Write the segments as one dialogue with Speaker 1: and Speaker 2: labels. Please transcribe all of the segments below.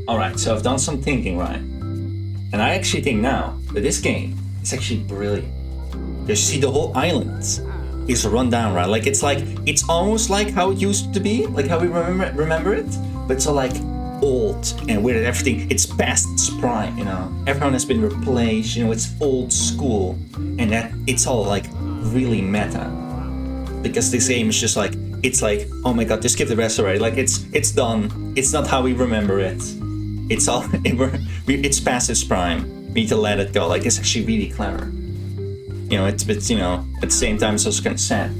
Speaker 1: Alright, so I've done some thinking, right? And I actually think now that this game is actually brilliant. You see, the whole island is run down, right? Like it's almost like how it used to be, like how we remember it, but it's all like old and weird and everything. It's past its prime, you know. Everyone has been replaced, you know. It's old school, and that it's all like really meta. Because this game is just like, it's like, oh my god, just give the rest already. Like it's done. It's not how we remember it. It's all it's past its prime. We need to let it go. Like it's actually really clever. You know, it's you know, at the same time it's also kind of sad.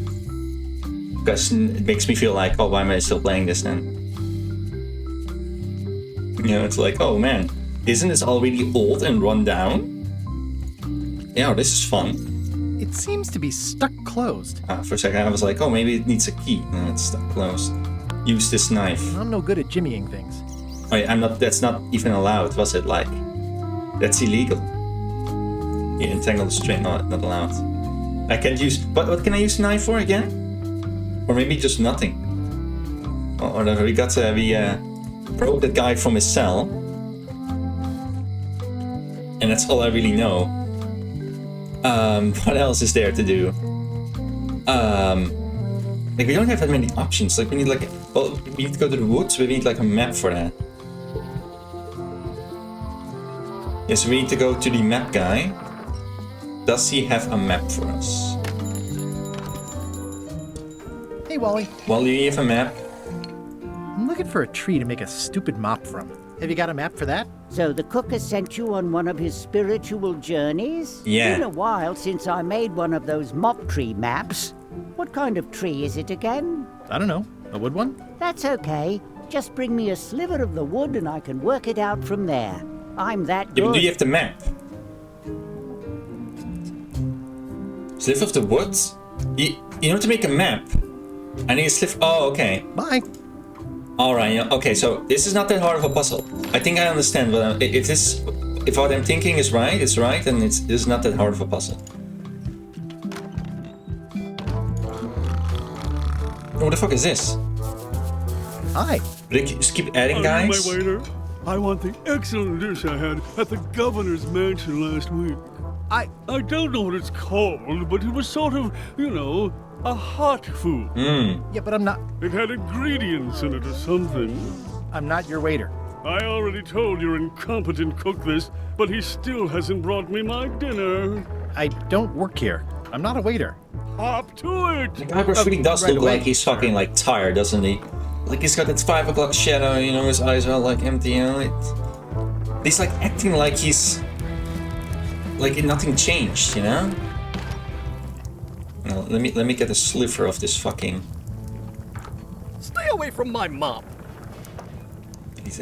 Speaker 1: Because it makes me feel like, oh, why am I still playing this then? You know, it's like, oh man, isn't this already old and run down? Yeah, this is fun.
Speaker 2: It seems to be stuck closed.
Speaker 1: For a second I was like, oh, maybe it needs a key. No, it's stuck closed. Use this knife.
Speaker 2: I'm no good at jimmying things.
Speaker 1: Oh, yeah, I'm not. That's not even allowed, was it? Like, that's illegal. You entangle the string, not allowed. I can use. What can I use the knife for again? Or maybe just nothing. Or we broke that guy from his cell, and that's all I really know. What else is there to do? Like we don't have that many options. Like we need we need to go to the woods. We need like a map for that. Yes, we need to go to the map guy. Does he have a map for us?
Speaker 2: Hey, Wally.
Speaker 1: Wally, you have a map?
Speaker 2: I'm looking for a tree to make a stupid mop from. Have you got a map for that?
Speaker 3: So the cook has sent you on one of his spiritual journeys?
Speaker 1: Yeah.
Speaker 3: It's been a while since I made one of those mop tree maps. What kind of tree is it again?
Speaker 2: I don't know. A wood one?
Speaker 3: That's okay. Just bring me a sliver of the wood and I can work it out from there. I'm that
Speaker 1: Yeah, but
Speaker 3: good.
Speaker 1: do you have the map? Sliver of the woods? You know, to make a map, I need a sliver. Oh, okay.
Speaker 2: Bye.
Speaker 1: Alright, yeah, okay, so this is not that hard of a puzzle. I think I understand, but if what I'm thinking is right, it's right, and this is not that hard of a puzzle. What the fuck is this?
Speaker 2: Hi.
Speaker 1: Do they just keep adding guys?
Speaker 4: My waiter. I want the excellent dish I had at the governor's mansion last week. I don't know what it's called, but it was sort of, you know, a hot food.
Speaker 2: Yeah, but I'm not
Speaker 4: It had ingredients in it or something.
Speaker 2: your waiter.
Speaker 4: I already told your incompetent cook this, but he still hasn't brought me my dinner.
Speaker 2: I don't work here. I'm not a waiter.
Speaker 4: Hop to it!
Speaker 1: The guy really does
Speaker 2: right
Speaker 1: look
Speaker 2: away.
Speaker 1: like he's fucking like tired, doesn't he? Like he's got that 5 o'clock shadow, you know, his eyes are like empty, you know. He's like acting like he's like nothing changed, you know. Well, let me get a sliver of this fucking.
Speaker 5: Stay away from my mop.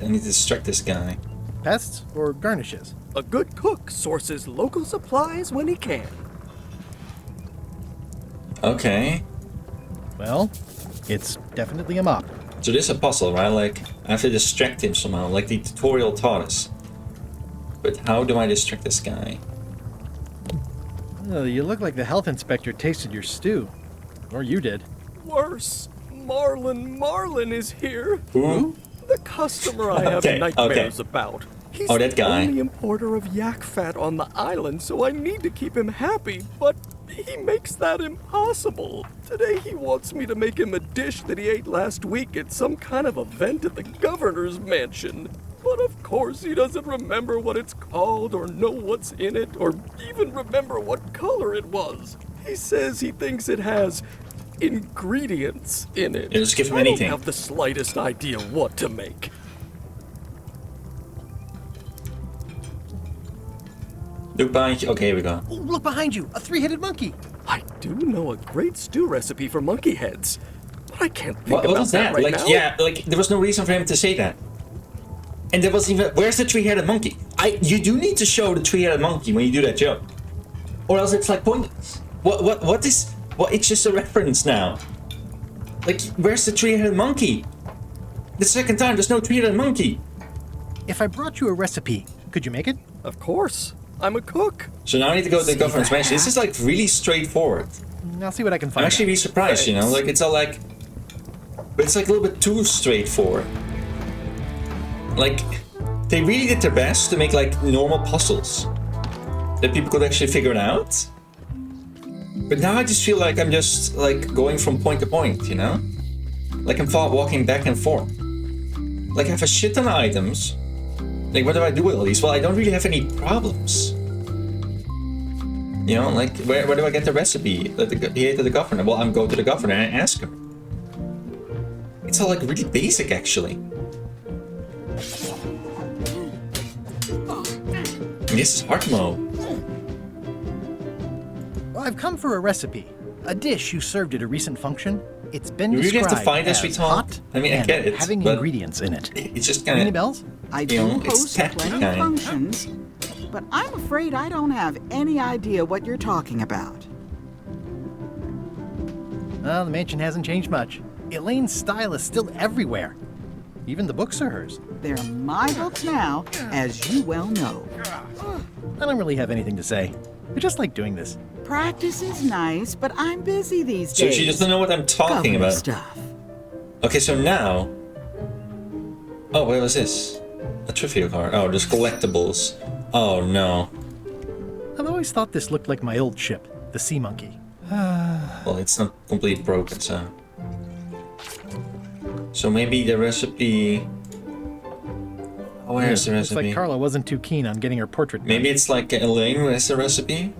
Speaker 1: I need to distract this guy.
Speaker 2: Pests or garnishes?
Speaker 5: A good cook sources local supplies when he can.
Speaker 1: Okay.
Speaker 2: Well, it's definitely a mop.
Speaker 1: So this is a puzzle, right? Like, I have to distract him somehow, like the tutorial taught us. But how do I distract this guy?
Speaker 2: You look like the health inspector tasted your stew. Or you did.
Speaker 5: Worse, Marlin is here.
Speaker 1: Who?
Speaker 5: The customer I have
Speaker 1: Okay,
Speaker 5: nightmares
Speaker 1: okay.
Speaker 5: about. He's
Speaker 1: Oh, that guy.
Speaker 5: the only importer of yak fat on the island, so I need to keep him happy, but he makes that impossible. Today he wants me to make him a dish that he ate last week at some kind of event at the governor's mansion. But of course he doesn't remember what it's called or know what's in it or even remember what color it was. He says he thinks it has ingredients in it.
Speaker 1: Yeah, just give him
Speaker 5: I
Speaker 1: anything.
Speaker 5: don't have the slightest idea what to make.
Speaker 1: Look behind you. Okay, here we go.
Speaker 2: Oh, look behind you! A three-headed monkey!
Speaker 5: I do know a great stew recipe for monkey heads, but I can't think
Speaker 1: What
Speaker 5: about
Speaker 1: was that?
Speaker 5: right
Speaker 1: Like,
Speaker 5: now.
Speaker 1: yeah, like there was no reason for him to say that. And there was even. Where's the three-headed monkey? You do need to show the three-headed monkey when you do that joke, or else it's like pointless. What is? What? It's just a reference now. Like, where's the three-headed monkey? The second time, there's no three-headed monkey.
Speaker 2: If I brought you a recipe, could you make it?
Speaker 5: Of course, I'm a cook.
Speaker 1: So now I need to go to the governor's mansion. This is like really straightforward.
Speaker 2: I'll see what I can
Speaker 1: I'm
Speaker 2: find
Speaker 1: actually
Speaker 2: out.
Speaker 1: really surprised, you know?
Speaker 5: Thanks.
Speaker 1: Like, it's all like. But it's like a little bit too straightforward. Like, they really did their best to make like normal puzzles that people could actually figure it out. But now I just feel like I'm just like going from point to point, you know? Like I'm walking back and forth. Like I have a shit ton of items. Like what do I do with all these? Well, I don't really have any problems. You know, like where do I get the recipe? Here to the governor. Well, I'm going to the governor and ask him. It's all like really basic actually. And this is hard mode.
Speaker 2: Well, I've come for a recipe. A dish you served at a recent function. It's been
Speaker 1: You really have to
Speaker 2: described
Speaker 1: find as
Speaker 2: as
Speaker 1: we talk.
Speaker 2: hot
Speaker 1: I mean, I
Speaker 2: and
Speaker 1: get it,
Speaker 2: having
Speaker 1: but
Speaker 2: ingredients in it.
Speaker 1: it's just
Speaker 2: Ring any
Speaker 1: kind of.
Speaker 2: bells?
Speaker 6: I
Speaker 1: You
Speaker 6: do
Speaker 1: know, it's
Speaker 6: host
Speaker 1: tacky
Speaker 6: plenty of
Speaker 1: kind.
Speaker 6: functions, but I'm afraid I don't have any idea what you're talking about.
Speaker 2: Well, the mansion hasn't changed much. Elaine's style is still everywhere. Even the books are hers.
Speaker 6: They're my books now, as you well know.
Speaker 2: I don't really have anything to say. I just like doing this.
Speaker 6: Practice is nice, but I'm busy these
Speaker 1: So
Speaker 6: days.
Speaker 1: she doesn't know what I'm talking
Speaker 6: Governor
Speaker 1: about.
Speaker 6: stuff.
Speaker 1: Okay, so now. Oh, what was this? A trivia card. Oh, there's collectibles. Oh no.
Speaker 2: I've always thought this looked like my old ship, the Sea Monkey.
Speaker 1: Well, it's not completely broken, so. So maybe the recipe. Oh, where's the
Speaker 2: Looks
Speaker 1: recipe?
Speaker 2: like Carla wasn't too keen on getting her portrait done.
Speaker 1: Maybe it's like Elaine who has the recipe?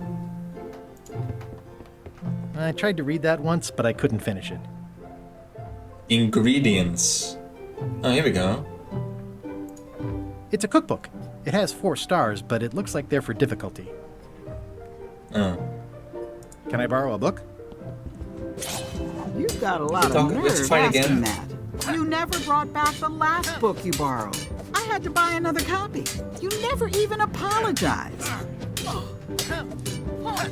Speaker 2: I tried to read that once, but I couldn't finish it.
Speaker 1: Ingredients. Oh, here we go.
Speaker 2: It's a cookbook. It has 4 stars, but it looks like they're for difficulty.
Speaker 1: Oh.
Speaker 2: Can I borrow a book?
Speaker 6: You've got a lot
Speaker 1: Doc,
Speaker 6: of
Speaker 1: let's
Speaker 6: nerve
Speaker 1: fight
Speaker 6: asking
Speaker 1: again.
Speaker 6: that. You never brought back the last book you borrowed. I had to buy another copy. You never even apologized.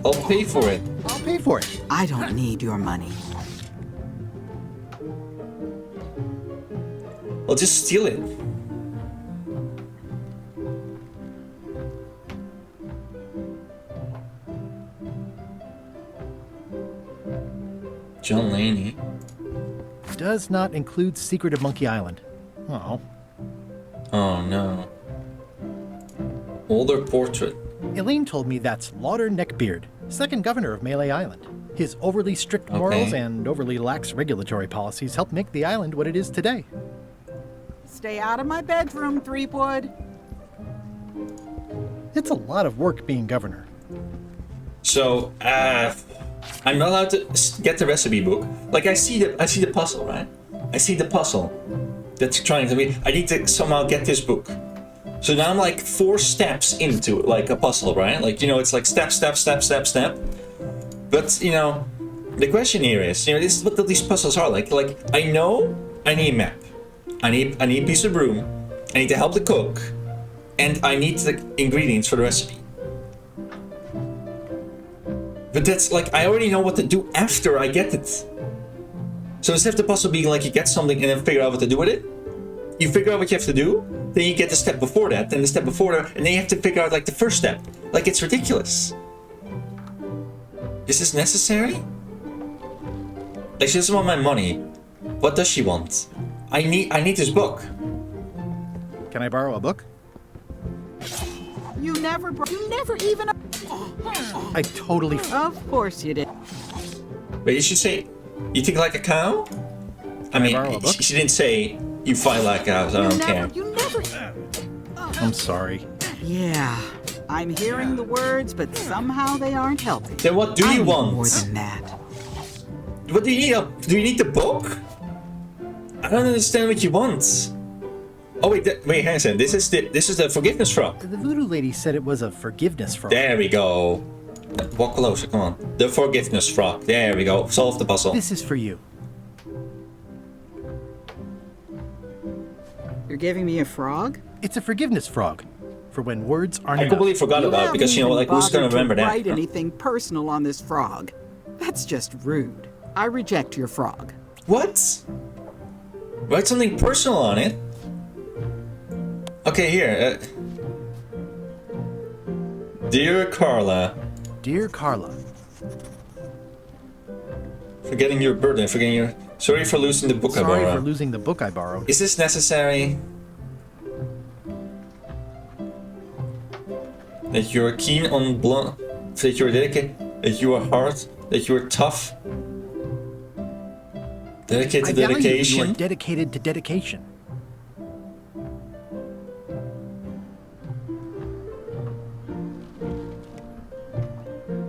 Speaker 1: I'll pay for it.
Speaker 2: I'll pay for it.
Speaker 6: I don't need your money.
Speaker 1: I'll just steal it. John Laney.
Speaker 2: Does not include Secret of Monkey Island. Oh.
Speaker 1: Oh no. Older portrait.
Speaker 2: Elaine told me that's Lauder Neckbeard, second governor of Melee Island. His overly strict morals
Speaker 1: Okay.
Speaker 2: and overly lax regulatory policies helped make the island what it is today.
Speaker 6: Stay out of my bedroom, Threepwood.
Speaker 2: It's a lot of work being governor.
Speaker 1: So, I'm not allowed to get the recipe book. Like I see the puzzle, right? I see the puzzle that's trying to be. I need to somehow get this book. So now I'm like 4 steps into like a puzzle, right? Like it's like step, step, step, step, step. But the question here is, this is what these puzzles are like. Like I know I need a map. I need a piece of broom. I need to help the cook, and I need the ingredients for the recipe. But that's like, I already know what to do after I get it. So instead of the puzzle being like you get something and then figure out what to do with it, you figure out what you have to do, then you get the step before that, then the step before that, and then you have to figure out like the first step. Like it's ridiculous. Is this necessary? Like she doesn't want my money. What does she want? I need this book.
Speaker 2: Can I borrow a book?
Speaker 6: You never even.
Speaker 2: I totally.
Speaker 6: Of course you did.
Speaker 1: But you should say, you think like a cow? I mean,
Speaker 2: borrow a book?
Speaker 1: she didn't say you fight like cows. I don't care.
Speaker 6: You never.
Speaker 2: I'm sorry.
Speaker 6: Yeah, I'm hearing the words, but somehow they aren't helping.
Speaker 1: Then what do
Speaker 6: I
Speaker 1: you
Speaker 6: need
Speaker 1: want?
Speaker 6: more than that.
Speaker 1: What do you need? Do you need the book? I don't understand what you want. Oh wait, hang on a second. This is the forgiveness frog.
Speaker 2: The voodoo lady said it was a forgiveness frog.
Speaker 1: There we go. Walk closer, come on. The forgiveness frog. There we go. Solve the puzzle.
Speaker 2: This is for you.
Speaker 6: You're giving me a frog?
Speaker 2: It's a forgiveness frog. For when words aren't
Speaker 1: I
Speaker 2: enough.
Speaker 1: completely forgot about it
Speaker 6: haven't
Speaker 1: because
Speaker 6: even
Speaker 1: like who's gonna
Speaker 6: bothered
Speaker 1: remember
Speaker 6: to
Speaker 1: that?
Speaker 6: write anything personal on this frog. That's just rude. I reject your frog.
Speaker 1: What? Write something personal on it. Okay, here. Dear Carla,
Speaker 2: Dear Carla,
Speaker 1: forgetting your burden, forgetting your. Sorry for losing the book I
Speaker 2: sorry
Speaker 1: borrowed.
Speaker 2: for losing the book I borrowed.
Speaker 1: Is this necessary? that you're keen on blunt, that you're dedicated, that you are hard, that you are tough. Dedicated
Speaker 2: I
Speaker 1: to
Speaker 2: value that you
Speaker 1: dedication.
Speaker 2: are dedicated to dedication.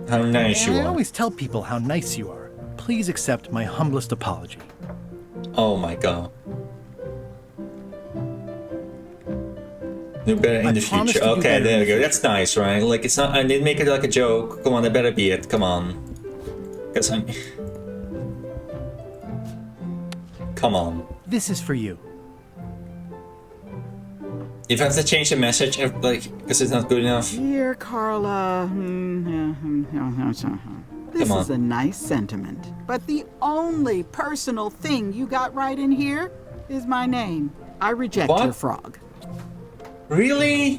Speaker 1: How nice you
Speaker 2: I
Speaker 1: are.
Speaker 2: always tell people how nice you are. Please accept my humblest apology.
Speaker 1: Oh my god. Do better in
Speaker 2: I
Speaker 1: the
Speaker 2: promise
Speaker 1: future.
Speaker 2: to do
Speaker 1: Okay,
Speaker 2: better
Speaker 1: there
Speaker 2: in
Speaker 1: we
Speaker 2: the
Speaker 1: go. That's nice, right? Like, it's not. I didn't make it like a joke. Come on, that better be it. Come on. Because I'm. Come on.
Speaker 2: This is for you.
Speaker 1: If I have to change the message, like, because it's not good enough.
Speaker 6: Dear Carla, this
Speaker 1: Come on.
Speaker 6: is a nice sentiment. But the only personal thing you got right in here is my name. I reject
Speaker 1: What?
Speaker 6: your frog.
Speaker 1: Really?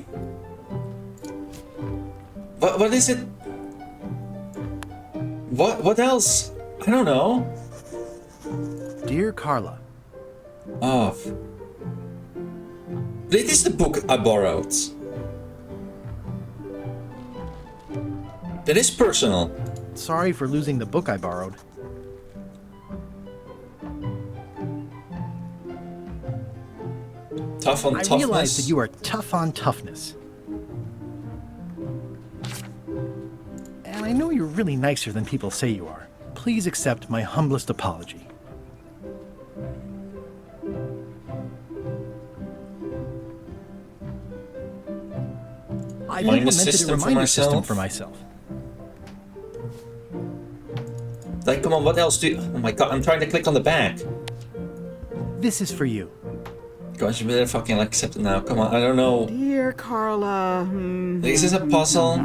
Speaker 1: What is it? What else? I don't know.
Speaker 2: Dear Carla,
Speaker 1: Oh. This is the book I borrowed. That is personal.
Speaker 2: sorry for losing the book I borrowed.
Speaker 1: Tough on
Speaker 2: I
Speaker 1: toughness.
Speaker 2: realize that you are tough on toughness. And I know you're really nicer than people say you are. Please accept my humblest apology. I've
Speaker 1: Mind a
Speaker 2: implemented a
Speaker 1: system for
Speaker 2: reminder system
Speaker 1: myself.
Speaker 2: for myself.
Speaker 1: Like, come on, what else do you... Oh my god, I'm trying to click on the back.
Speaker 2: This is for you.
Speaker 1: Gosh, you better fucking like accept it now. Come on, I don't know.
Speaker 6: Dear Carla,
Speaker 1: Is this a puzzle?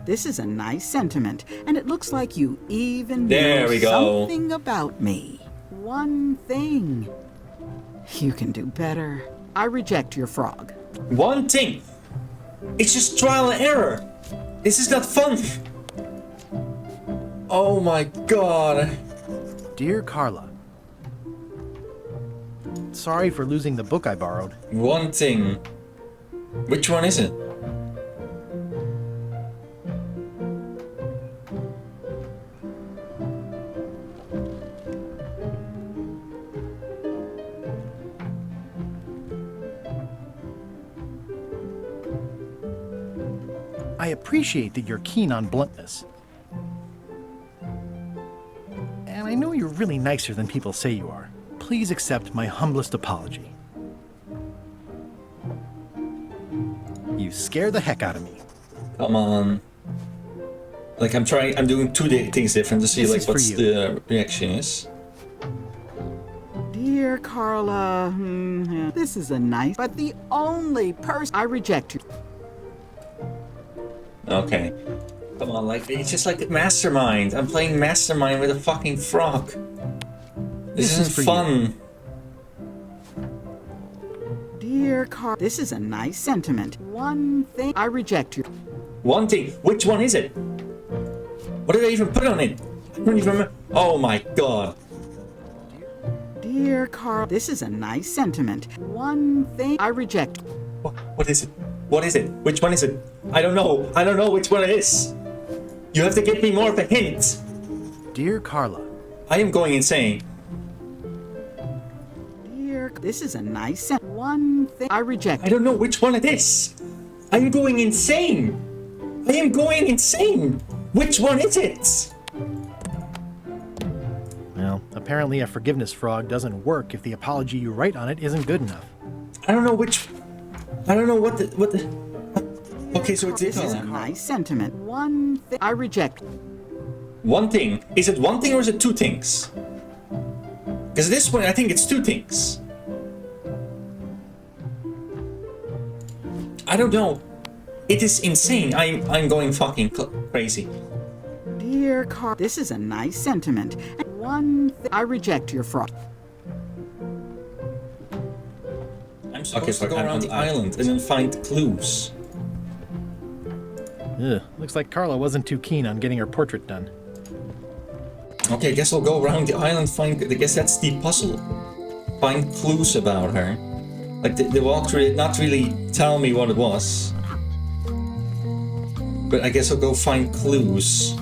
Speaker 6: this is a nice sentiment, and it looks like you even
Speaker 1: There
Speaker 6: know
Speaker 1: we go.
Speaker 6: something about me. One thing. You can do better. I reject your frog.
Speaker 1: One thing. It's just trial and error. This is not fun. Oh my god.
Speaker 2: Dear Carla, sorry for losing the book I borrowed.
Speaker 1: One thing. Which one is it?
Speaker 2: I appreciate that you're keen on bluntness. And I know you're really nicer than people say you are. Please accept my humblest apology. You scare the heck out of me.
Speaker 1: Come on. Like I'm doing things different to see
Speaker 2: This
Speaker 1: like
Speaker 2: is for
Speaker 1: what's
Speaker 2: you.
Speaker 1: the reaction is.
Speaker 6: Dear Carla, this is a nice, but the only person I reject you.
Speaker 1: Okay. Come on, like it's just like Mastermind. I'm playing Mastermind with a fucking frog. This
Speaker 2: This is
Speaker 1: isn't
Speaker 2: for you.
Speaker 1: fun.
Speaker 6: Dear Carla, this is a nice sentiment. One thing I reject you.
Speaker 1: One thing. Which one is it? What did I even put on it? I don't even remember. Oh my god.
Speaker 6: Dear Carla, this is a nice sentiment. One thing I reject.
Speaker 1: What is it? What is it? Which one is it? I don't know. I don't know which one it is. You have to give me more of a hint.
Speaker 2: Dear Carla,
Speaker 1: I am going insane.
Speaker 6: Dear, this is a nice sentiment. One thing I reject.
Speaker 1: I don't know which one it is. I am going insane. I am going insane. Which one is it?
Speaker 2: well, apparently a forgiveness frog doesn't work if the apology you write on it isn't good enough.
Speaker 1: I don't know which. I don't know what the. Okay, so it's
Speaker 6: This
Speaker 1: this
Speaker 6: is a
Speaker 1: one.
Speaker 6: nice sentiment. One thing I reject.
Speaker 1: One thing. Is it one thing or is it two things? Because this one, I think it's two things. I don't know. It is insane. I'm going fucking crazy.
Speaker 6: Dear Carla, this is a nice sentiment. One thing I reject your frog.
Speaker 1: I'm supposed to go around the island and then find clues.
Speaker 2: Ugh, looks like Carla wasn't too keen on getting her portrait done.
Speaker 1: Okay, I guess I'll go around the island, find. I guess that's the puzzle. Find clues about her. Like the walkthrough did not really tell me what it was. But I guess I'll go find clues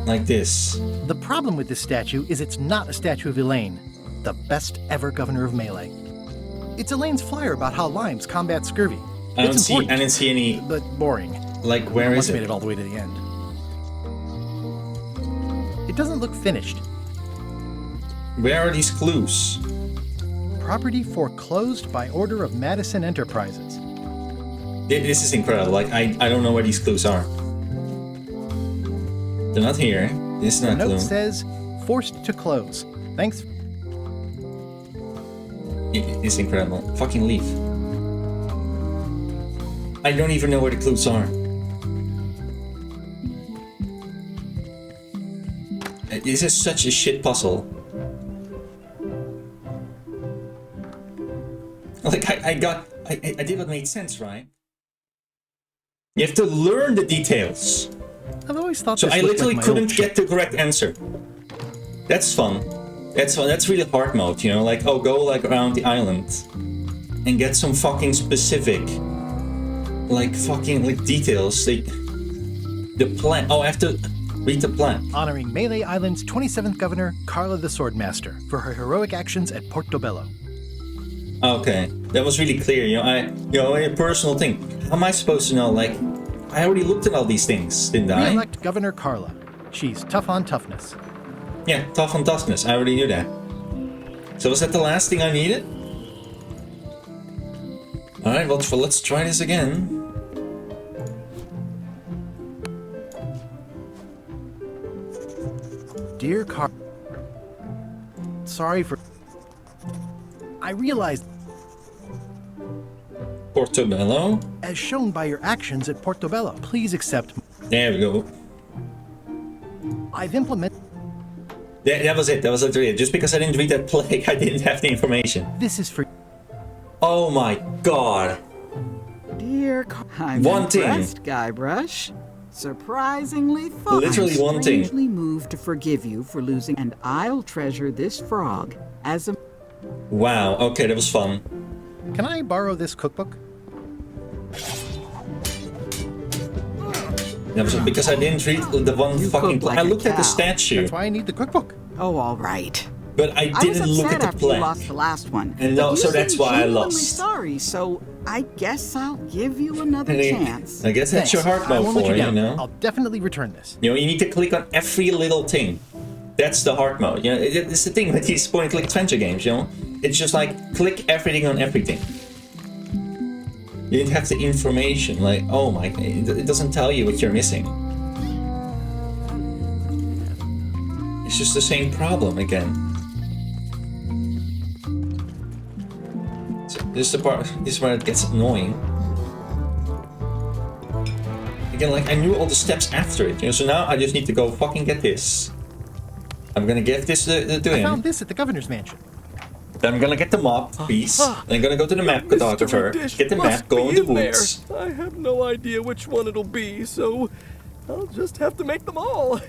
Speaker 1: like this.
Speaker 2: The problem with this statue is it's not a statue of Elaine, the best ever governor of Melee. It's Elaine's flyer about how limes combat scurvy.
Speaker 1: I
Speaker 2: It's important,
Speaker 1: didn't see any.
Speaker 2: but boring.
Speaker 1: Like, where
Speaker 2: Must
Speaker 1: is
Speaker 2: have made
Speaker 1: it?
Speaker 2: it all the way to the end. It doesn't look finished.
Speaker 1: Where are these clues?
Speaker 2: Property foreclosed by order of Madison Enterprises.
Speaker 1: This is incredible. Like, I don't know where these clues are. They're not here. This is
Speaker 2: The
Speaker 1: not a
Speaker 2: note
Speaker 1: clue.
Speaker 2: says, forced to close. Thanks.
Speaker 1: It's incredible. Fucking leave. I don't even know where the clues are. This is such a shit puzzle. Like, I did what made sense, right? You have to learn the details.
Speaker 2: I've always thought
Speaker 1: So
Speaker 2: this
Speaker 1: I
Speaker 2: looked
Speaker 1: literally
Speaker 2: like my old
Speaker 1: couldn't get the correct answer. That's fun. That's fun. That's really hard mode, you know? Like, oh, go like around the island and get some fucking specific, like fucking like details. Like the plan. Oh, I have to read the plan.
Speaker 2: honoring Melee Island's 27th governor, Carla the Swordmaster, for her heroic actions at Portobello.
Speaker 1: Okay, that was really clear. You know, a personal thing. How am I supposed to know? Like, I already looked at all these things, didn't I?
Speaker 2: Re-elect Governor Carla. She's tough on toughness.
Speaker 1: Yeah, tough on toughness. I already knew that. So was that the last thing I needed? Alright, well, let's try this again.
Speaker 2: Dear Carla, sorry for... I realized,
Speaker 1: Portobello.
Speaker 2: as shown by your actions at Portobello, please accept...
Speaker 1: There we go.
Speaker 2: I've implemented...
Speaker 1: That was it. That was literally it. Just because I didn't read that plague, I didn't have the information.
Speaker 2: This is for...
Speaker 1: Oh my god.
Speaker 6: Dear, I'm
Speaker 1: One thing.
Speaker 6: impressed, Guybrush. Surprisingly fun.
Speaker 1: Literally one
Speaker 6: I'm
Speaker 1: thing.
Speaker 6: strangely moved to forgive you for losing, and I'll treasure this frog as a...
Speaker 1: Wow. Okay, that was fun.
Speaker 2: Can I borrow this cookbook?
Speaker 1: That was because I didn't read the one
Speaker 6: You
Speaker 1: fucking.
Speaker 6: cook like
Speaker 1: I
Speaker 6: a
Speaker 1: looked at the
Speaker 6: cow.
Speaker 1: statue,
Speaker 2: That's why I need the cookbook.
Speaker 6: Oh, all right.
Speaker 1: but I
Speaker 6: I was
Speaker 1: didn't look
Speaker 6: upset
Speaker 1: at the
Speaker 6: after you
Speaker 1: plan.
Speaker 6: lost the last one.
Speaker 1: And
Speaker 6: but
Speaker 1: no,
Speaker 6: you
Speaker 1: so that's
Speaker 6: seemed
Speaker 1: why I
Speaker 6: genuinely
Speaker 1: lost.
Speaker 6: sorry, so I guess I'll give you another chance.
Speaker 1: I guess that's your heart
Speaker 2: I
Speaker 1: mode
Speaker 2: won't let
Speaker 1: for
Speaker 2: you
Speaker 1: you
Speaker 2: down.
Speaker 1: know.
Speaker 2: I'll definitely return this.
Speaker 1: You know, you need to click on every little thing. That's the hard mode. You know, it's the thing with these point-and-click adventure games. You know, it's just like click everything on everything. You didn't have the information. Like, oh my, it doesn't tell you what you're missing. It's just the same problem again. So this is the part. This is where it gets annoying. Again, like I knew all the steps after it, you know. So now I just need to go fucking get this. I'm gonna give this to
Speaker 2: I found
Speaker 1: him.
Speaker 2: this at the governor's mansion.
Speaker 1: Then I'm gonna get the map piece. Then I'm gonna go to the map cartographer,
Speaker 5: Mr. Dish
Speaker 1: get the
Speaker 5: must
Speaker 1: map, go
Speaker 5: be
Speaker 1: in the
Speaker 5: in there.
Speaker 1: woods.
Speaker 5: I have no idea which one it'll be, so I'll just have to make them all.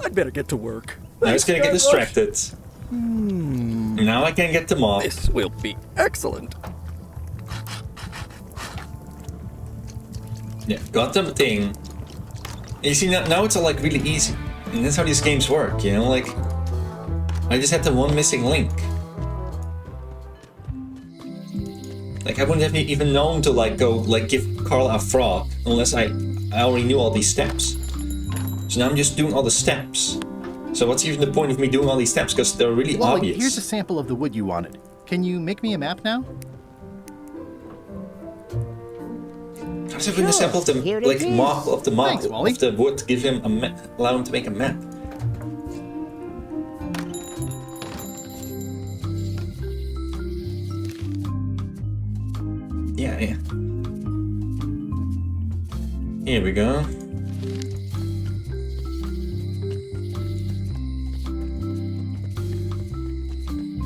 Speaker 5: I'd better get to work.
Speaker 1: I was gonna get
Speaker 5: Guybrush.
Speaker 1: distracted. Now I can get the map.
Speaker 5: This will be excellent.
Speaker 1: Yeah, got the thing. You see, now it's all like really easy. And that's how these games work, you know? Like, I just had the one missing link. Like, I wouldn't have even known to, like, go, like, give Carla a frog unless I already knew all these steps. So now I'm just doing all the steps. So what's even the point of me doing all these steps? Because they're really
Speaker 2: Wally,
Speaker 1: obvious.
Speaker 2: here's a sample of the wood you wanted. Can you make me a map now?
Speaker 1: How does it sample of the,
Speaker 3: Here it
Speaker 1: like,
Speaker 3: is.
Speaker 1: mark of the map
Speaker 2: Thanks, Wally.
Speaker 1: of the wood, give him a map, allow him to make a map? Yeah. Here we go.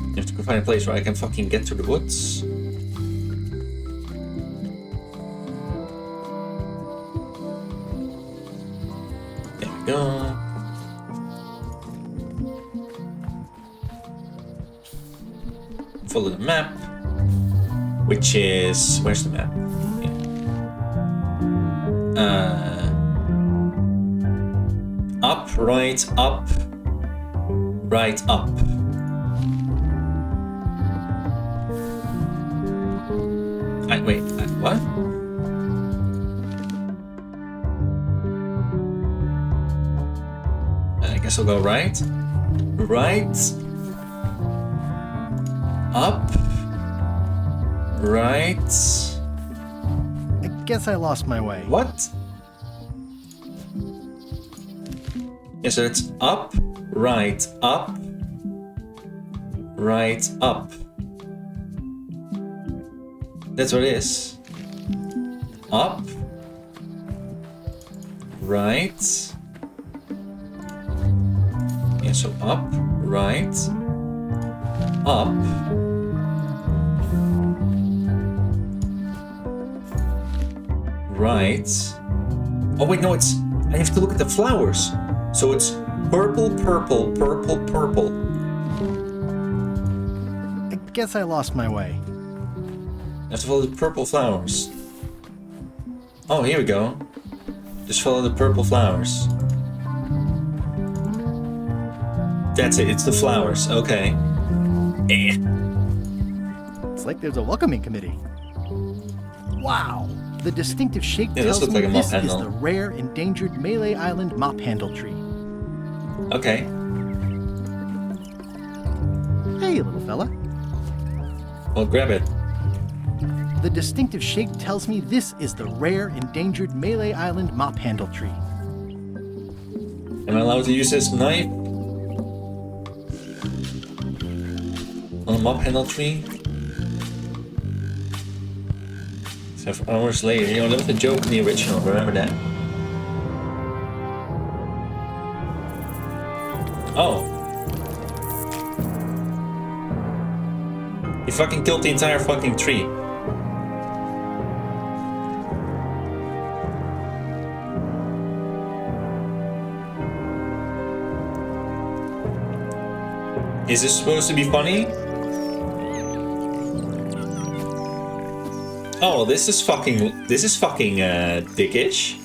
Speaker 1: You have to go find a place where I can fucking get to the woods. There we go. Follow the map, which is where's the map? Yeah. right, up, right, up. Wait, what? I guess I'll go right, right, up, right.
Speaker 2: I guess I lost my way.
Speaker 1: What? Yeah, so it's up, right, up, right, up. That's what it is. Up, right. Yeah, so up, right, up. Right. Oh wait, no, it's... I have to look at the flowers. So it's purple, purple, purple, purple.
Speaker 2: I guess I lost my way.
Speaker 1: I have to follow the purple flowers. Oh, here we go. Just follow the purple flowers. That's it, it's the flowers. Okay. Eh.
Speaker 2: It's like there's a welcoming committee. Wow! The distinctive shape
Speaker 1: Yeah, this
Speaker 2: tells
Speaker 1: looks
Speaker 2: me
Speaker 1: like a mop
Speaker 2: this is
Speaker 1: handle.
Speaker 2: the rare endangered Malay Island mop handle tree.
Speaker 1: Okay.
Speaker 2: Hey, little fella.
Speaker 1: Well, grab it.
Speaker 2: The distinctive shape tells me this is the rare endangered Malay Island mop handle tree.
Speaker 1: Am I allowed to use this knife? On a mop handle tree? 7 hours later. You know, that was a joke in the original, remember that? Oh. He fucking killed the entire fucking tree. Is this supposed to be funny? Oh, this is fucking dickish.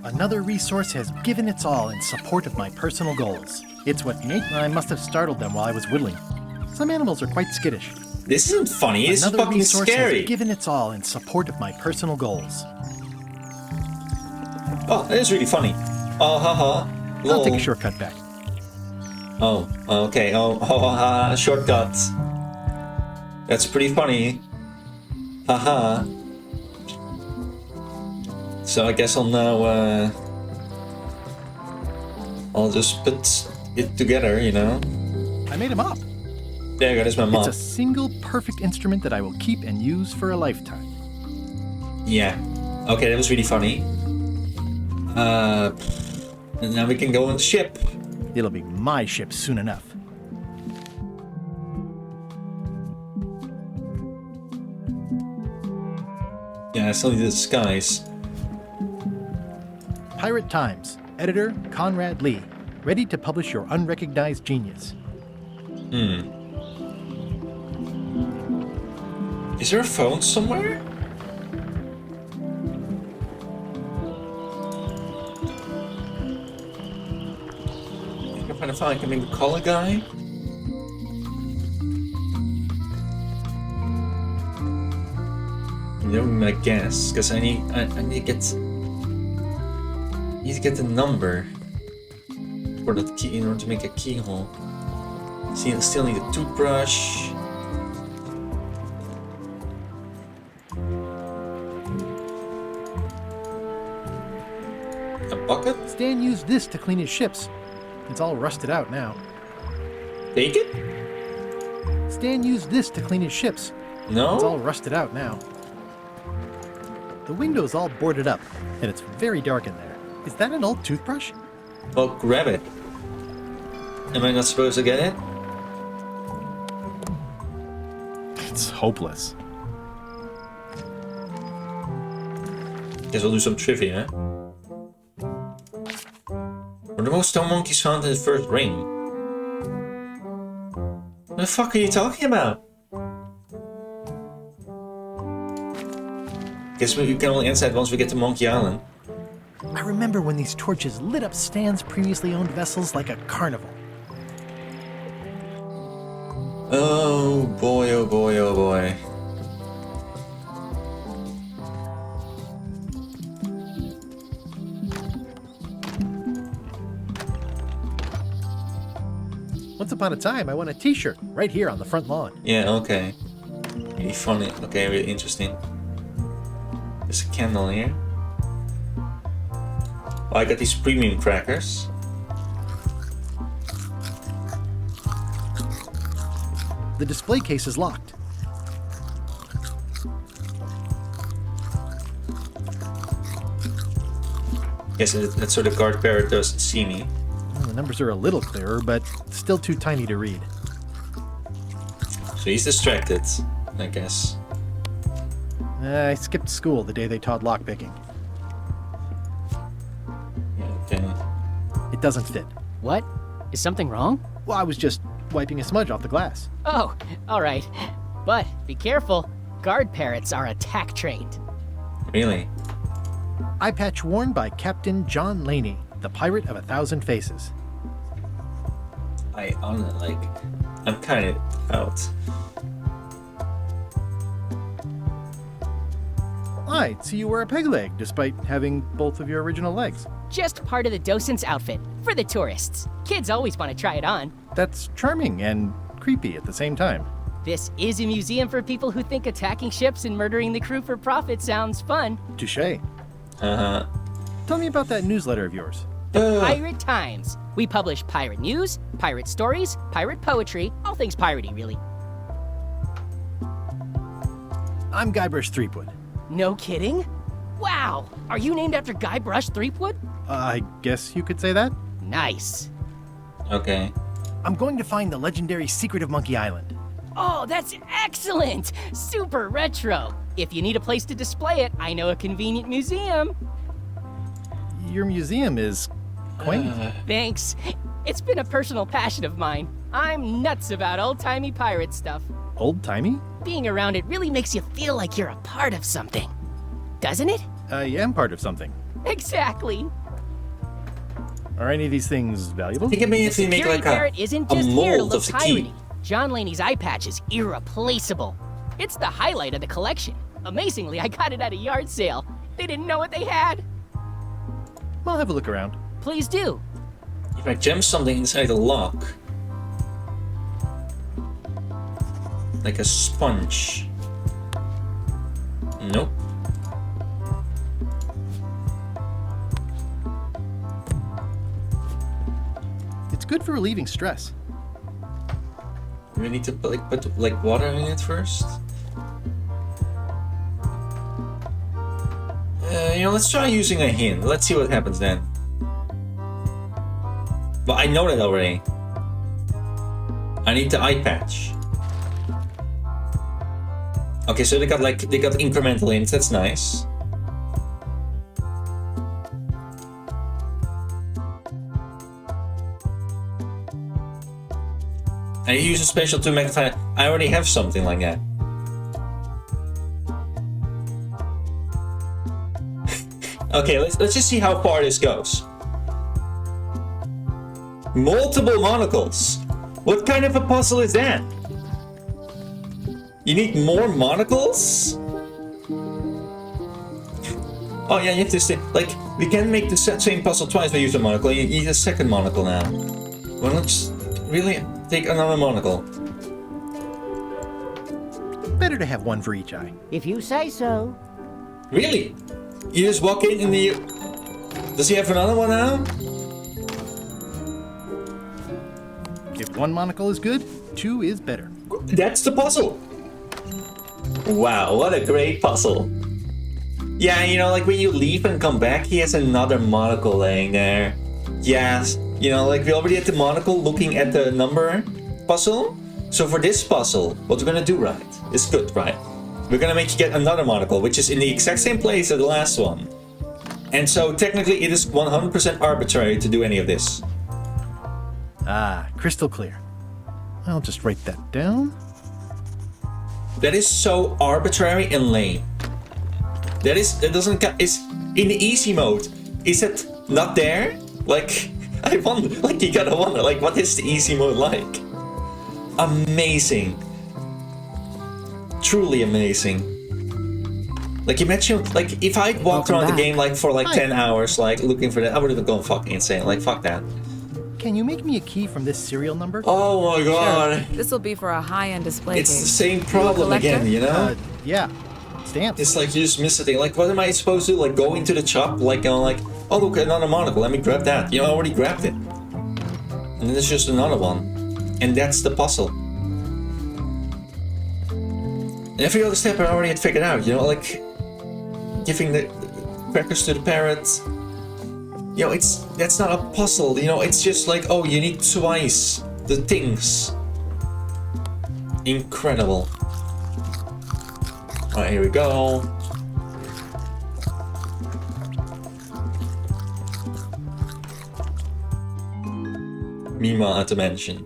Speaker 2: Another resource has given its all in support of my personal goals. It's what I must have startled them while I was whittling. Some animals are quite skittish.
Speaker 1: This isn't funny, this is
Speaker 2: Another
Speaker 1: fucking
Speaker 2: resource
Speaker 1: scary.
Speaker 2: has given its all in support of my personal goals.
Speaker 1: Oh, that is really funny. Oh, haha.
Speaker 2: I'll take a shortcut back.
Speaker 1: Oh, okay. Shortcuts. That's pretty funny. Haha. So I guess I'll now, I'll just put it together, you know?
Speaker 2: I made him up.
Speaker 1: There you go, there's my mop.
Speaker 2: It's a single perfect instrument that I will keep and use for a lifetime.
Speaker 1: Yeah. Okay, that was really funny. And now we can go on the ship.
Speaker 2: It'll be my ship soon enough.
Speaker 1: Yeah, I still need the disguise.
Speaker 2: Pirate Times, editor Conrad Lee, ready to publish your unrecognized genius.
Speaker 1: Is there a phone somewhere? I can find a phone. I can maybe call a guy. That would be my guess, because I need to get the number for the key in order to make a keyhole. See, I still need a toothbrush. A bucket?
Speaker 2: Stan used this to clean his ships. It's all rusted out now.
Speaker 1: Take it?
Speaker 2: Stan used this to clean his ships. It's
Speaker 1: No?
Speaker 2: all rusted out now. The window's all boarded up, and it's very dark in there. Is that an old toothbrush?
Speaker 1: Well, grab it. Am I not supposed to get it?
Speaker 2: It's hopeless.
Speaker 1: Guess we'll do some trivia. Were the most stone monkeys found in the first ring? What the fuck are you talking about? Guess we can only answer that once we get to Monkey Island.
Speaker 2: I remember when these torches lit up Stan's previously owned vessels like a carnival.
Speaker 1: Oh boy, oh boy, oh boy.
Speaker 2: Once upon a time, I won a t-shirt right here on the front lawn.
Speaker 1: Yeah, okay. Really funny. Okay, really interesting. There's a candle here. Oh, I got these premium crackers.
Speaker 2: The display case is locked.
Speaker 1: Yes, that's so the guard parrot doesn't see me.
Speaker 2: Well, the numbers are a little clearer, but still too tiny to read.
Speaker 1: So he's distracted, I guess.
Speaker 2: I skipped school the day they taught lockpicking.
Speaker 1: Okay.
Speaker 2: It doesn't fit.
Speaker 7: What? Is something wrong?
Speaker 2: Well, I was just wiping a smudge off the glass.
Speaker 7: Oh, all right. But be careful. Guard parrots are attack trained.
Speaker 1: Really?
Speaker 2: Eye patch worn by Captain John Laney, the pirate of 1,000 faces.
Speaker 1: I'm kind of out.
Speaker 2: I'd see you wear a peg leg despite having both of your original legs.
Speaker 7: Just part of the docent's outfit for the tourists. Kids always want to try it on.
Speaker 2: That's charming and creepy at the same time.
Speaker 7: This is a museum for people who think attacking ships and murdering the crew for profit sounds fun.
Speaker 2: Touché.
Speaker 1: Uh-huh.
Speaker 2: Tell me about that newsletter of yours.
Speaker 7: Pirate Times. We publish pirate news, pirate stories, pirate poetry, all things piratey, really.
Speaker 2: I'm Guybrush Threepwood.
Speaker 7: No kidding? Wow! Are you named after Guybrush Threepwood?
Speaker 2: I guess you could say that.
Speaker 7: Nice.
Speaker 1: Okay.
Speaker 2: I'm going to find the legendary secret of Monkey Island.
Speaker 7: Oh, that's excellent! Super retro. If you need a place to display it, I know a convenient museum.
Speaker 2: Your museum is quaint.
Speaker 7: Thanks. It's been a personal passion of mine. I'm nuts about old-timey pirate stuff.
Speaker 2: Old-timey?
Speaker 7: Being around it really makes you feel like you're a part of something. Doesn't it?
Speaker 2: I am part of something.
Speaker 7: Exactly.
Speaker 2: Are any of these things valuable?
Speaker 1: I think it may actually make
Speaker 7: Security
Speaker 1: like
Speaker 7: parrot isn't
Speaker 1: a
Speaker 7: just here to
Speaker 1: mold
Speaker 7: look
Speaker 1: of the key.
Speaker 7: piratey. John Laney's eye patch is irreplaceable. It's the highlight of the collection. Amazingly, I got it at a yard sale. They didn't know what they had.
Speaker 2: I'll have a look around.
Speaker 7: Please do.
Speaker 1: If I jam something inside the lock, like a sponge. Nope.
Speaker 2: It's good for relieving stress.
Speaker 1: We need to put water in it first. Let's try using a hint. Let's see what happens then. But I know that already. I need the eye patch. Okay, so they got incremental hints. That's nice. I use a special to magnify. I already have something like that. Okay, let's just see how far this goes. Multiple monocles. What kind of a puzzle is that? You need more monocles? Oh yeah, you have to say, we can make the same puzzle twice by using a monocle. You need a second monocle now. Why not just really take another monocle?
Speaker 2: Better to have one for each eye.
Speaker 3: If you say so.
Speaker 1: Really? You just walk in and does he have another one now?
Speaker 2: If one monocle is good, two is better.
Speaker 1: That's the puzzle. Wow, what a great puzzle. Yeah, like when you leave and come back, he has another monocle laying there. Yes, we already had the monocle looking at the number puzzle. So for this puzzle, what we're gonna do, right, is good, right? We're gonna make you get another monocle, which is in the exact same place as the last one. And so technically it is 100% arbitrary to do any of this.
Speaker 2: Ah, crystal clear. I'll just write that down.
Speaker 1: That is so arbitrary and lame. That doesn't count. It's in the easy mode. is it not there? Like, I wonder, like, you gotta wonder, like, what is the easy mode like? Amazing. Truly amazing. Like, imagine, like, if I walked around the game, like, for, like, 10 hours, like, looking for that, I would have gone fucking insane. Like, fuck that.
Speaker 2: Can you make me a key from this serial number?
Speaker 1: Oh my god.
Speaker 8: This will be for a high-end display
Speaker 1: It's
Speaker 8: case.
Speaker 1: the same problem again, you know?
Speaker 2: Yeah. Stamps.
Speaker 1: It's like you just miss a thing. Like, what am I supposed to do? Like, go into the shop? Like, like, oh, look, another monocle. Let me grab that. You know, I already grabbed it. And then there's just another one. And that's the puzzle. And every other step I already had figured out, you know, like giving the crackers to the parrot. You know, that's not a puzzle, you know, it's just like, oh, you need twice the things. Incredible. Alright, here we go. Meanwhile, at the mansion.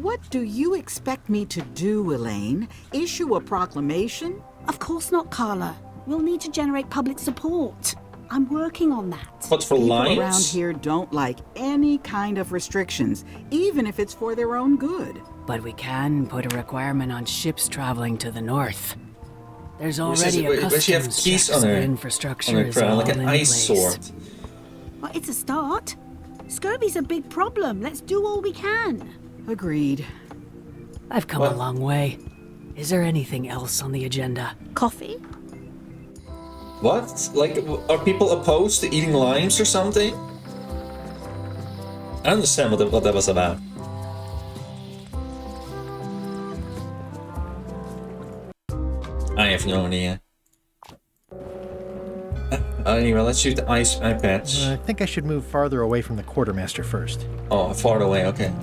Speaker 6: What do you expect me to do, Elaine? Issue a proclamation?
Speaker 9: Of course not, Carla. We'll need to generate public support. I'm working on that.
Speaker 1: But for
Speaker 6: People
Speaker 1: lions?
Speaker 6: around here don't like any kind of restrictions, even if it's for their own good.
Speaker 10: But we can put a requirement on ships traveling to the north. There's
Speaker 1: Does
Speaker 10: already a
Speaker 1: she have
Speaker 10: customs
Speaker 1: keys
Speaker 10: checks
Speaker 1: on her
Speaker 10: for infrastructure
Speaker 1: on her
Speaker 10: is
Speaker 1: crown,
Speaker 10: all
Speaker 1: like an
Speaker 10: in
Speaker 1: ice
Speaker 10: place.
Speaker 1: sword?
Speaker 9: Well, it's a start. Scurvy's a big problem. Let's do all we can.
Speaker 6: Agreed.
Speaker 10: I've come
Speaker 1: What?
Speaker 10: a long way. Is there anything else on the agenda?
Speaker 9: Coffee?
Speaker 1: What? Like, are people opposed to eating limes or something? I don't understand what that was about. I have no idea. Anyway, let's shoot the eye patch.
Speaker 2: I think I should move farther away from the quartermaster first.
Speaker 1: Oh, far away, okay.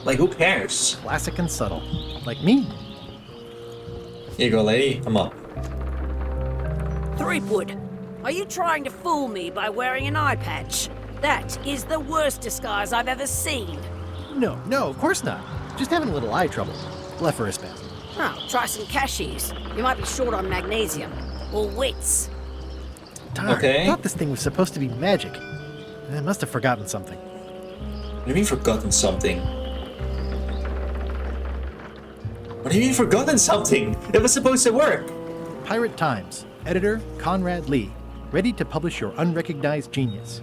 Speaker 1: Like, who cares?
Speaker 2: Classic and subtle. Like me.
Speaker 1: Here you go, lady. I'm up.
Speaker 11: Threepwood, are you trying to fool me by wearing an eye patch? That is the worst disguise I've ever seen.
Speaker 2: No, of course not. Just having a little eye trouble. Blepharospasm.
Speaker 11: Oh, try some cashews. You might be short on magnesium. Or wits.
Speaker 2: Darn,
Speaker 1: Okay.
Speaker 2: I thought this thing was supposed to be magic. I must have forgotten something.
Speaker 1: What do you mean forgotten something? What do you mean forgotten something? It was supposed to work.
Speaker 2: Pirate Times. Editor Conrad Lee. Ready to publish your unrecognized genius.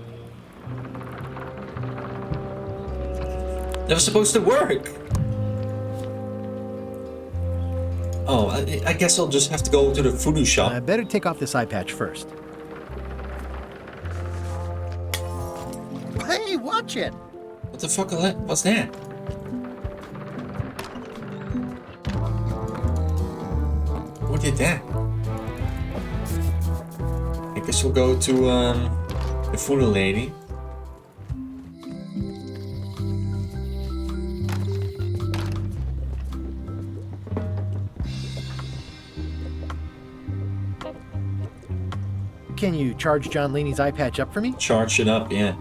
Speaker 1: That was supposed to work. Oh, I guess I'll just have to go to the voodoo shop.
Speaker 2: I better take off this eye patch first. Hey, watch it!
Speaker 1: What the fuck is that? What's that? Who did that? I guess we'll go to the voodoo lady.
Speaker 2: Can you charge John Laney's eye patch up for me?
Speaker 1: Charge it up, yeah.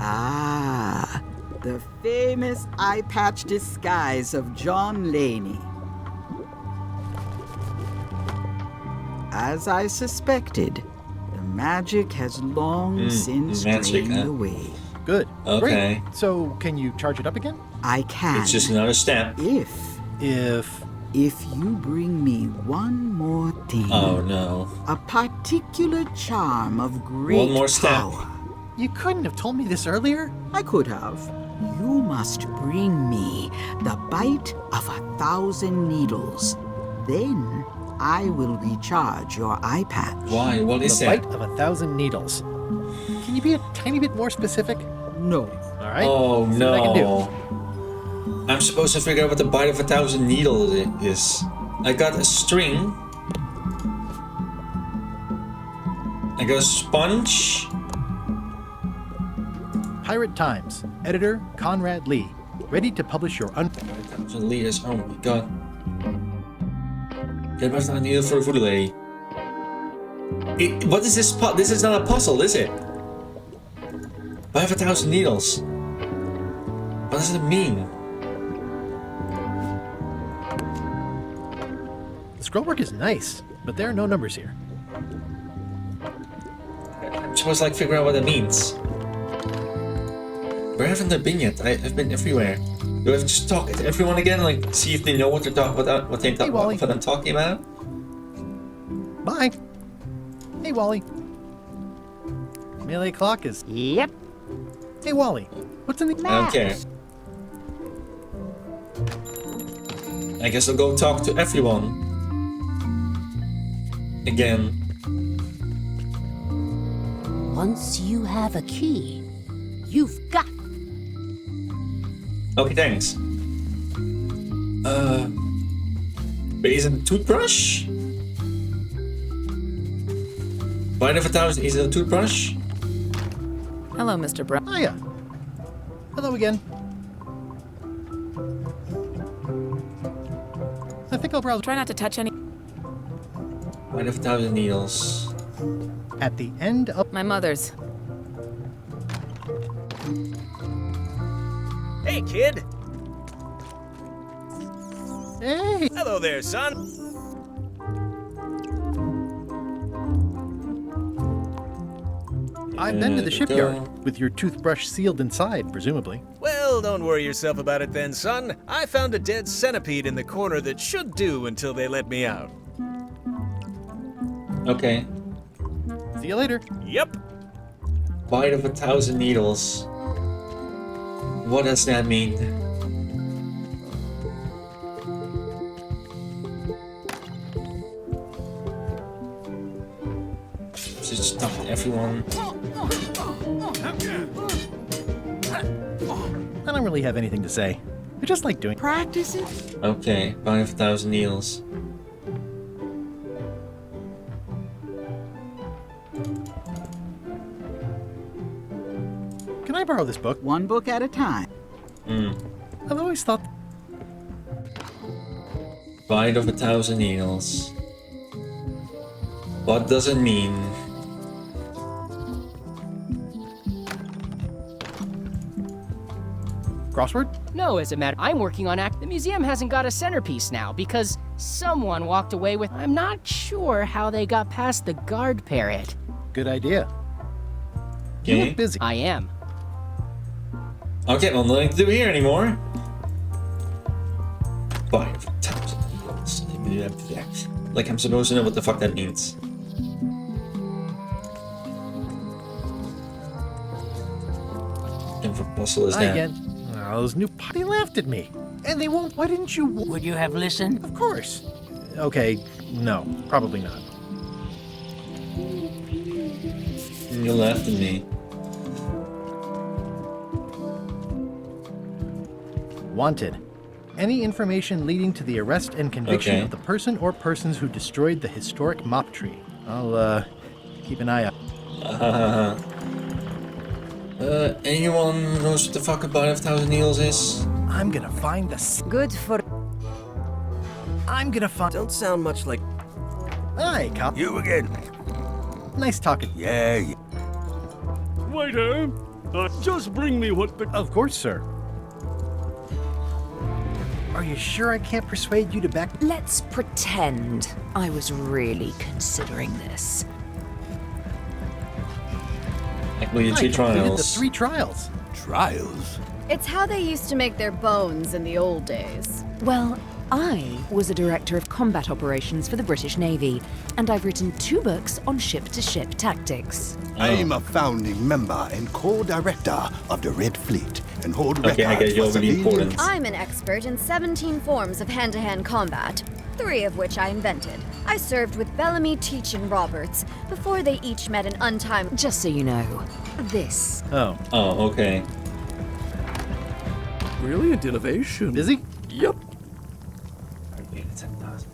Speaker 6: Ah, the famous eye patch disguise of John Laney. As I suspected, the magic has long since
Speaker 1: magic,
Speaker 6: drained
Speaker 1: huh?
Speaker 6: away.
Speaker 2: Good.
Speaker 1: Okay.
Speaker 2: Great. So, can you charge it up again?
Speaker 6: I can.
Speaker 1: It's just another step.
Speaker 6: If you bring me one more thing.
Speaker 1: Oh no.
Speaker 6: A particular charm of great
Speaker 1: One more step.
Speaker 6: power.
Speaker 2: You couldn't have told me this earlier?
Speaker 6: I could have. You must bring me the bite of 1,000 needles. Then I will recharge your eye patch.
Speaker 1: Why? What is
Speaker 2: The
Speaker 1: that?
Speaker 2: bite of 1,000 needles. Can you be a tiny bit more specific?
Speaker 6: No.
Speaker 2: All right.
Speaker 1: Oh
Speaker 2: See what I can do.
Speaker 1: no. I'm supposed to figure out what the bite of 1,000 needles is. I got a string. I got a sponge.
Speaker 2: Pirate Times. Editor Conrad Lee. Ready to publish your
Speaker 1: 1,000 liters. Oh my god. Get back on the needle for a voodoo lady. What is this? This is not a puzzle, is it? I have 1,000 needles. What does it mean?
Speaker 2: The scrollwork is nice, but there are no numbers here.
Speaker 1: I'm supposed to like figure out what that means. Where haven't I been yet? I've been everywhere. Do I have to just talk to everyone again? Like, see if they know what they're what I'm talking about?
Speaker 2: Bye. Hey, Wally. Melee clock is...
Speaker 3: Yep.
Speaker 2: Hey, Wally. What's in the...
Speaker 1: I don't care. I guess I'll go talk to everyone. Again.
Speaker 3: Once you have a key, you've got...
Speaker 1: Okay, thanks. But is it a toothbrush? Bite of 1,000 is it a toothbrush?
Speaker 8: Hello, Mr. Brown.
Speaker 2: Hiya. Hello again. I think I'll browse...
Speaker 8: Try not to touch any...
Speaker 1: Bite of 1,000 needles.
Speaker 2: At the end of...
Speaker 8: My mother's.
Speaker 12: Hey, kid.
Speaker 2: Hey!
Speaker 12: Hello there, son.
Speaker 2: I've been to the shipyard, with your toothbrush sealed inside, presumably.
Speaker 12: Well, don't worry yourself about it then, son. I found a dead centipede in the corner that should do until they let me out.
Speaker 1: Okay.
Speaker 2: See you later.
Speaker 12: Yep.
Speaker 1: Bite of 1,000 needles. What does that mean? Just talk to everyone.
Speaker 2: I don't really have anything to say. I just like doing...
Speaker 9: Practice it.
Speaker 1: Okay, bite of 1,000 needles.
Speaker 2: Can I borrow this book?
Speaker 6: One book at a time.
Speaker 2: I've always thought...
Speaker 1: Bite of 1,000 needles. What does it mean?
Speaker 2: Crossword?
Speaker 7: No, as a matter, I'm working on The museum hasn't got a centerpiece now because someone walked away with. I'm not sure how they got past the guard parrot.
Speaker 2: Good idea. You
Speaker 1: Okay.
Speaker 2: look busy.
Speaker 7: I am.
Speaker 1: Okay, well, nothing to do here anymore. Bite of 1,000 needles. Like I'm supposed to know what the fuck that means. And what puzzle is
Speaker 2: Hi
Speaker 1: that?
Speaker 2: again. Oh, those new... They laughed at me. And they won't... Why didn't you...
Speaker 3: Would you have listened?
Speaker 2: Of course. Okay, no. Probably not.
Speaker 1: You laughed at me.
Speaker 2: Wanted. Any information leading to the arrest and conviction
Speaker 1: Okay.
Speaker 2: of the person or persons who destroyed the historic mop tree. I'll, keep an eye out.
Speaker 1: Anyone knows what the fuck a bite of 1,000 needles is?
Speaker 2: I'm gonna find the...
Speaker 11: Good for...
Speaker 2: I'm gonna find...
Speaker 5: Don't sound much like...
Speaker 2: Hi, cop.
Speaker 12: You again.
Speaker 2: Nice talking.
Speaker 12: Yeah.
Speaker 4: Waiter, just bring me what the...
Speaker 2: Of course, sir. Are you sure I can't persuade you to back...
Speaker 13: Let's pretend I was really considering this.
Speaker 1: Like, well, your
Speaker 2: I
Speaker 1: 3
Speaker 2: completed the
Speaker 1: trials.
Speaker 2: 3 trials.
Speaker 12: Trials?
Speaker 14: It's how they used to make their bones in the old days.
Speaker 13: Well, I was a director of combat operations for the British Navy, and I've written 2 books on ship-to-ship tactics.
Speaker 15: I'm a founding member and co-director of the Red Fleet and hold
Speaker 1: Okay, I
Speaker 15: records
Speaker 1: get you're
Speaker 15: for
Speaker 1: really
Speaker 15: civilians.
Speaker 1: important.
Speaker 14: I'm an expert in 17 forms of hand-to-hand combat, 3 of which I invented. I served with Bellamy, Teach, and Roberts before they each met an untimed...
Speaker 13: Just so you know, this.
Speaker 2: Oh.
Speaker 1: Oh, okay.
Speaker 5: Brilliant innovation.
Speaker 2: Busy?
Speaker 5: Yep.
Speaker 1: Bite of 10,000.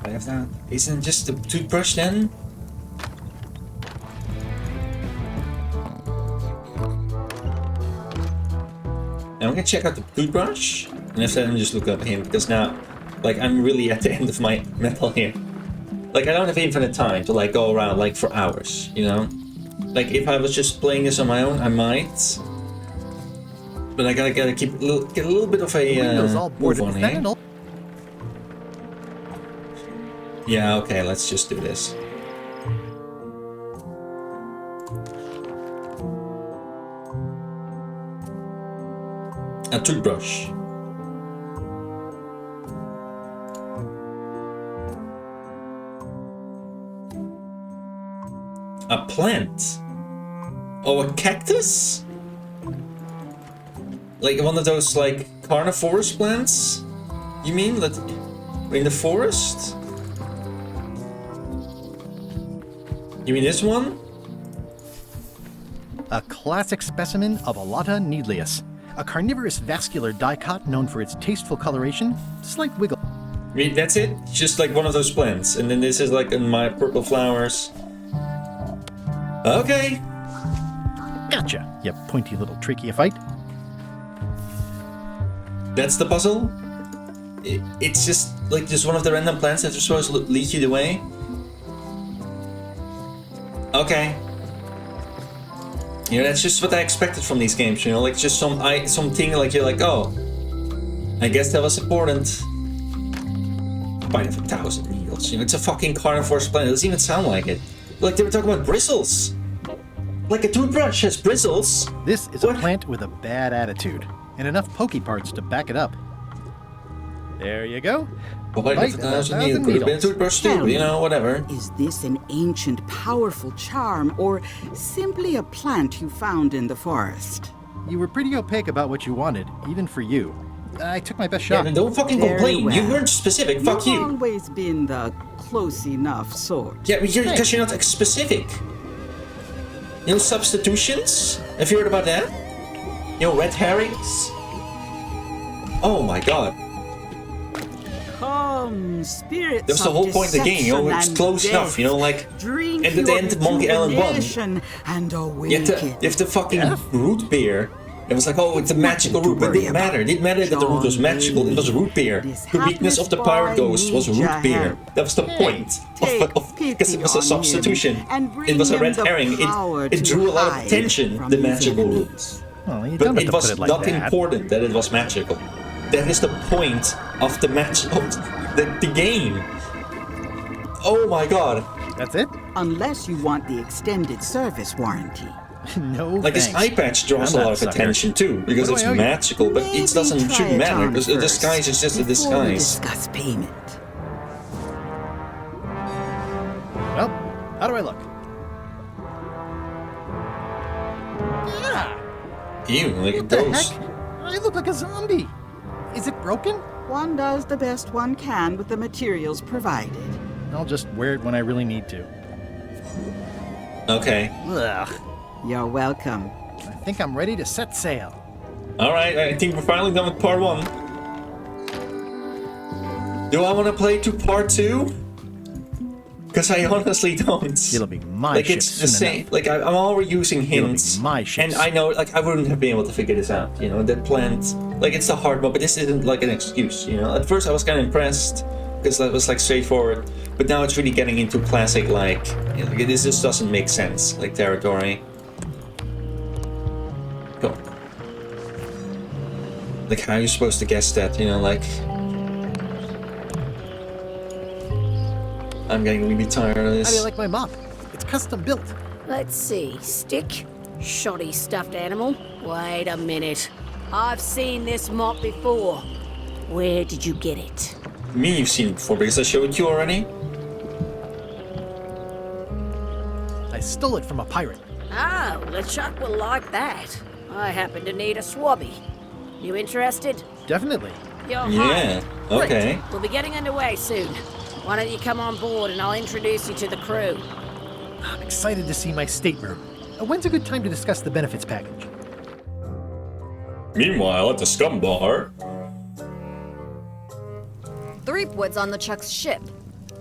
Speaker 1: Bite of that. Isn't it just a toothbrush then? I'm gonna check out the toothbrush, and if then just look up him, because now, like, I'm really at the end of my metal here. Like, I don't have infinite time to, like, go around, like, for hours, you know? Like, if I was just playing this on my own, I might. But I gotta keep get a little bit of a
Speaker 2: Windows all
Speaker 1: move
Speaker 2: boarded
Speaker 1: on
Speaker 2: with
Speaker 1: here.
Speaker 2: fentanyl.
Speaker 1: Yeah, okay, let's just do this. A toothbrush. A plant? Oh, a cactus? Like one of those, like, carnivorous plants? You mean that in the forest? You mean this one?
Speaker 2: A classic specimen of Alata needleus, a carnivorous vascular dicot known for its tasteful coloration, slight wiggle.
Speaker 1: I mean, that's it? Just like one of those plants. And then this is like in my purple flowers. Okay.
Speaker 2: Gotcha, you pointy little trichiophyte.
Speaker 1: That's the puzzle? It's just like just one of the random plants that are supposed to lead you the way? Okay. You know, that's just what I expected from these games, you know, like just something like you're like, oh, I guess that was important. Bite of 1,000 needles, you know, it's a fucking carnivorous plant, it doesn't even sound like it. Like they were talking about bristles. Like a toothbrush has bristles.
Speaker 2: This is a plant with a bad attitude, and enough pokey parts to back it up. There you go.
Speaker 1: Bite of 1,000 needles. Could have been a toothbrush too, you know, whatever.
Speaker 6: Is this an ancient, powerful charm, or simply a plant you found in the forest?
Speaker 2: You were pretty opaque about what you wanted, even for you. I took my best shot.
Speaker 1: Yeah, then don't fucking complain.
Speaker 6: Well.
Speaker 1: You weren't specific. Fuck you.
Speaker 6: You've always been the close enough sort.
Speaker 1: Yeah, because you're not specific. You know, substitutions? Have you heard about that? You know, red herrings? Oh my god.
Speaker 6: Come, spirits.
Speaker 1: That's the whole point of the game, you know, it's close enough, you know, like, and at the end of Monkey Island 1,
Speaker 6: and
Speaker 1: you have the fucking root beer. It was like, oh, it's a magical root, but it didn't matter. It didn't matter that the root was magical, it was root beer. The weakness of the pirate ghost was root beer. That was the point because it was a substitution. It was a red herring. It drew a lot of attention, the magical root.
Speaker 2: Well, you
Speaker 1: But it was not important that it was magical. That is the point of the the game. Oh my god.
Speaker 2: That's it?
Speaker 6: Unless you want the extended service warranty.
Speaker 2: No,
Speaker 1: like this eye patch draws a lot of attention too, because it's magical, but it shouldn't matter, because the disguise is just a disguise.
Speaker 6: Discuss payment.
Speaker 2: Well, how do I look? Yeah.
Speaker 1: Ew, like a
Speaker 2: What the
Speaker 1: ghost.
Speaker 2: heck? I look like a zombie. Is it broken?
Speaker 6: One does the best one can with the materials provided.
Speaker 2: I'll just wear it when I really need to.
Speaker 1: Okay.
Speaker 2: Ugh.
Speaker 6: You're welcome.
Speaker 2: I think I'm ready to set sail.
Speaker 1: Alright, I think we're finally done with part 1. Do I want to play to part 2? Because I honestly don't.
Speaker 2: It'll be my
Speaker 1: like
Speaker 2: ship
Speaker 1: it's the
Speaker 2: soon
Speaker 1: same.
Speaker 2: enough.
Speaker 1: Like I'm already using hints,
Speaker 2: my ship.
Speaker 1: and I know, like I wouldn't have been able to figure this out. You know, that plant, like it's the hard one, but this isn't like an excuse. You know, at first I was kind of impressed because that was like straightforward, but now it's really getting into classic, like, you know, this just doesn't make sense, like territory. Go. Like how are you supposed to guess that? You know, like. I'm getting really tired of this.
Speaker 2: How do you like my mop? It's custom built.
Speaker 11: Let's see. Stick? Shoddy stuffed animal? Wait a minute. I've seen this mop before. Where did you get it?
Speaker 1: Me, you've seen it before because I showed you already.
Speaker 2: I stole it from a pirate.
Speaker 11: Oh, LeChuck will like that. I happen to need a swabby. You interested?
Speaker 2: Definitely.
Speaker 11: You're
Speaker 1: Yeah,
Speaker 11: hired.
Speaker 1: okay.
Speaker 11: Great. We'll be getting underway soon. Why don't you come on board and I'll introduce you to the crew?
Speaker 2: I'm excited to see my stateroom. When's a good time to discuss the benefits package?
Speaker 1: Meanwhile, at the scum bar.
Speaker 14: Threepwood's on LeChuck's ship.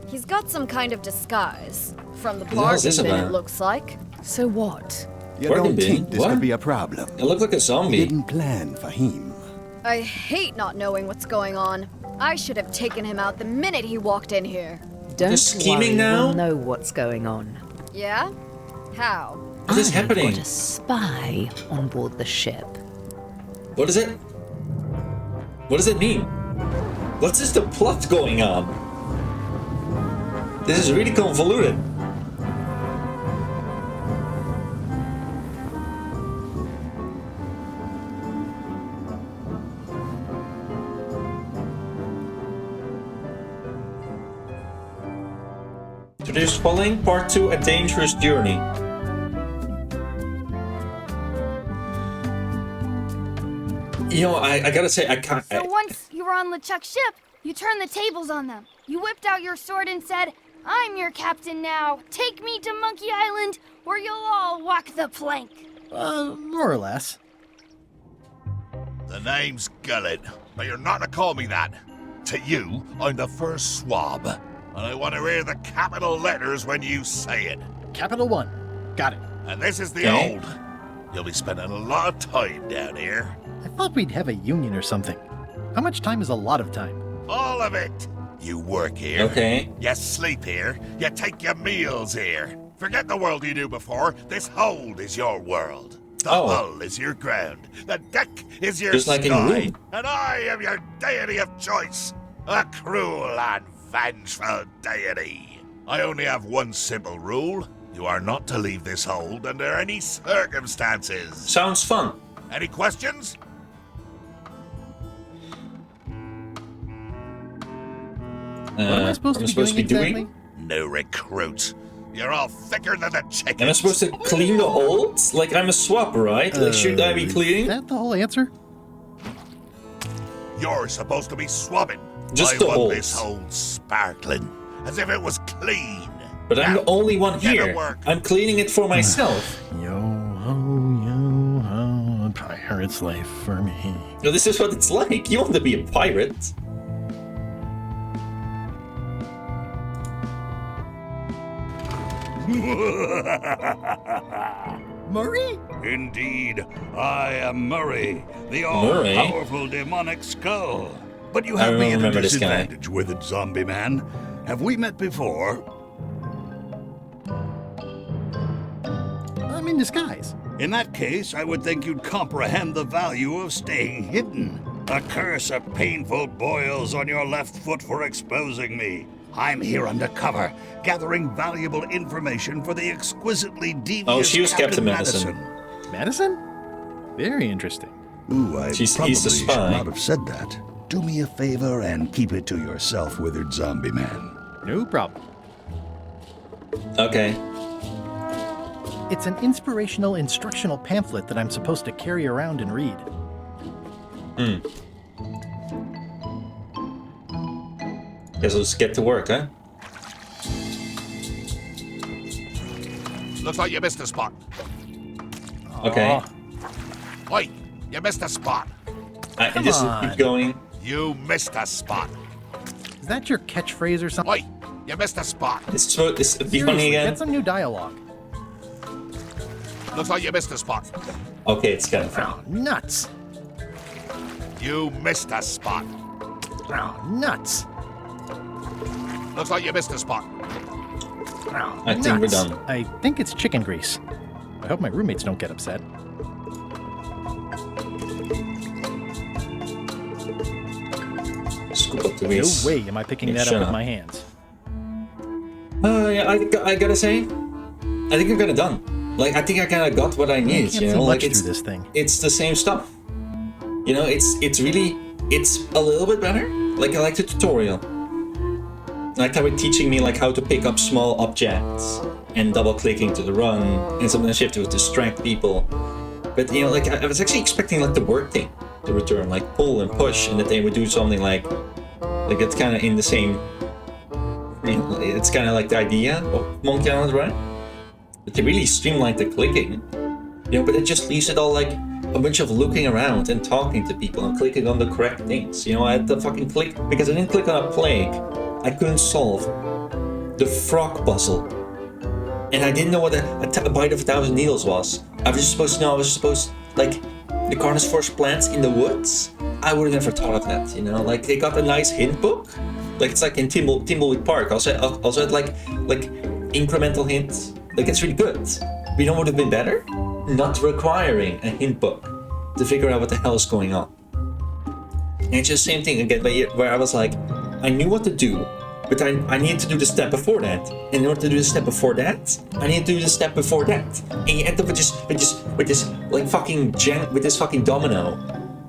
Speaker 14: He's got some kind of disguise. From the
Speaker 1: What the hell is
Speaker 14: bargain
Speaker 1: this
Speaker 14: bin,
Speaker 1: about?
Speaker 14: it looks like.
Speaker 13: So what?
Speaker 15: You
Speaker 1: Bargain
Speaker 15: don't
Speaker 1: bin?
Speaker 15: think this
Speaker 1: What?
Speaker 15: could be a problem?
Speaker 1: It looked like a zombie.
Speaker 15: Didn't plan for him.
Speaker 14: I hate not knowing what's going on. I should have taken him out the minute he walked in here.
Speaker 13: Don't
Speaker 1: scheming
Speaker 13: worry,
Speaker 1: now?
Speaker 13: we'll know what's going on.
Speaker 14: Yeah? How?
Speaker 1: What is happening?
Speaker 13: I've got a spy on board the ship.
Speaker 1: What is it? What does it mean? What's this the plot going on? This is really convoluted. Today's following part 2, a dangerous journey. You know, I gotta say, I can't.
Speaker 16: So once you were on LeChuck's ship, you turned the tables on them. You whipped out your sword and said, "I'm your captain now. Take me to Monkey Island, or you'll all walk the plank."
Speaker 2: More or less.
Speaker 17: The name's Gullet, but you're not to call me that. To you, I'm the first swab, and I want to hear the capital letters when you say it.
Speaker 2: Capital 1. Got it.
Speaker 17: And this is the old. You'll be spending a lot of time down here.
Speaker 2: I thought we'd have a union or something. How much time is a lot of time?
Speaker 17: All of it. You work here.
Speaker 1: Okay.
Speaker 17: You sleep here. You take your meals here. Forget the world you knew before. This hold is your world. The hull is your ground. The deck is your
Speaker 1: Just
Speaker 17: sky.
Speaker 1: like in Room.
Speaker 17: And I am your deity of choice. A cruel and vengeful deity. I only have one simple rule. You are not to leave this hold under any circumstances.
Speaker 1: Sounds fun.
Speaker 17: Any questions?
Speaker 2: What am I supposed to be doing exactly?
Speaker 17: No recruits. You're all thicker than the chickens.
Speaker 1: Am I supposed to clean the hold? Like I'm a swapper, right? Like should I be cleaning?
Speaker 2: Is that the whole answer?
Speaker 17: You're supposed to be swabbing.
Speaker 1: Just
Speaker 17: I
Speaker 1: the
Speaker 17: want
Speaker 1: holes.
Speaker 17: this hold sparkling, as if it was clean.
Speaker 1: But I'm the only one
Speaker 17: get to
Speaker 1: here.
Speaker 17: work.
Speaker 1: I'm cleaning it for myself.
Speaker 2: Yo-ho, pirate's life for me.
Speaker 1: No, this is what it's like. You want to be a pirate.
Speaker 2: Murray?
Speaker 18: Indeed, I am Murray, the
Speaker 1: Murray?
Speaker 18: all-powerful demonic skull. But you
Speaker 1: I
Speaker 18: have
Speaker 1: don't
Speaker 18: me at a
Speaker 1: remember this guy.
Speaker 18: disadvantage with it, zombie man. Have we met before?
Speaker 2: I'm in disguise.
Speaker 18: In that case, I would think you'd comprehend the value of staying hidden. A curse of painful boils on your left foot for exposing me. I'm here undercover, gathering valuable information for the exquisitely devious
Speaker 1: Oh, she was Captain Madison.
Speaker 2: Madison? Very interesting.
Speaker 18: Ooh, I
Speaker 1: He's
Speaker 18: probably
Speaker 1: the
Speaker 18: should
Speaker 1: spy.
Speaker 18: not have said that. Do me a favor and keep it to yourself, withered zombie man.
Speaker 2: No problem.
Speaker 1: Okay.
Speaker 2: It's an inspirational instructional pamphlet that I'm supposed to carry around and read.
Speaker 1: Guess let's get to work, huh?
Speaker 17: Looks like you missed a spot.
Speaker 1: Okay.
Speaker 17: Oi, you missed a spot.
Speaker 1: I just keep going.
Speaker 17: You missed a spot.
Speaker 2: Is that your catchphrase or something?
Speaker 17: Oi, you missed a spot.
Speaker 1: This is be funny
Speaker 2: Seriously,
Speaker 1: again.
Speaker 2: get some new dialogue.
Speaker 17: Looks like you missed a spot.
Speaker 1: Okay, it's kind of fun.
Speaker 2: Nuts.
Speaker 17: You missed a spot.
Speaker 2: Nuts.
Speaker 17: Looks like you missed a spot.
Speaker 1: I think we're done.
Speaker 2: I think it's chicken grease. I hope my roommates don't get upset.
Speaker 1: Scoop up the grease.
Speaker 2: No way am I picking that
Speaker 1: Shut
Speaker 2: up with
Speaker 1: up.
Speaker 2: my hands.
Speaker 1: Yeah, I gotta say, I think I'm kinda done. Like, I think I kinda got what I need,
Speaker 2: can't
Speaker 1: you
Speaker 2: see
Speaker 1: know? Like,
Speaker 2: much
Speaker 1: it's
Speaker 2: through this thing.
Speaker 1: It's the same stuff. You know, it's really, it's a little bit better. Like, I like the tutorial. I like how it's teaching me, like, how to pick up small objects and double-clicking to the run, and sometimes you have to distract people. But, you know, like, I was actually expecting, like, the word thing to return, like, pull and push, and that they would do something like it's kind of in the same, you know, it's kind of like the idea of Monkey Island, right? But they really streamlined the clicking, you know, but it just leaves it all like a bunch of looking around and talking to people and clicking on the correct things. You know, I had to fucking click, because I didn't click on a plague, I couldn't solve the frog puzzle. And I didn't know what a bite of 1,000 needles was. I was just supposed to know, like, the carnivorous plants in the woods? I would have never thought of that, you know? Like, they got a nice hint book. Like, it's like in Thimbleweed Park. Also had, like incremental hints. Like, it's really good. But you know what would have been better? Not requiring a hint book to figure out what the hell is going on. And it's just the same thing again, where I was like, I knew what to do. But I need to do the step before that. And in order to do the step before that, I need to do the step before that. And you end up with this like fucking with this fucking domino,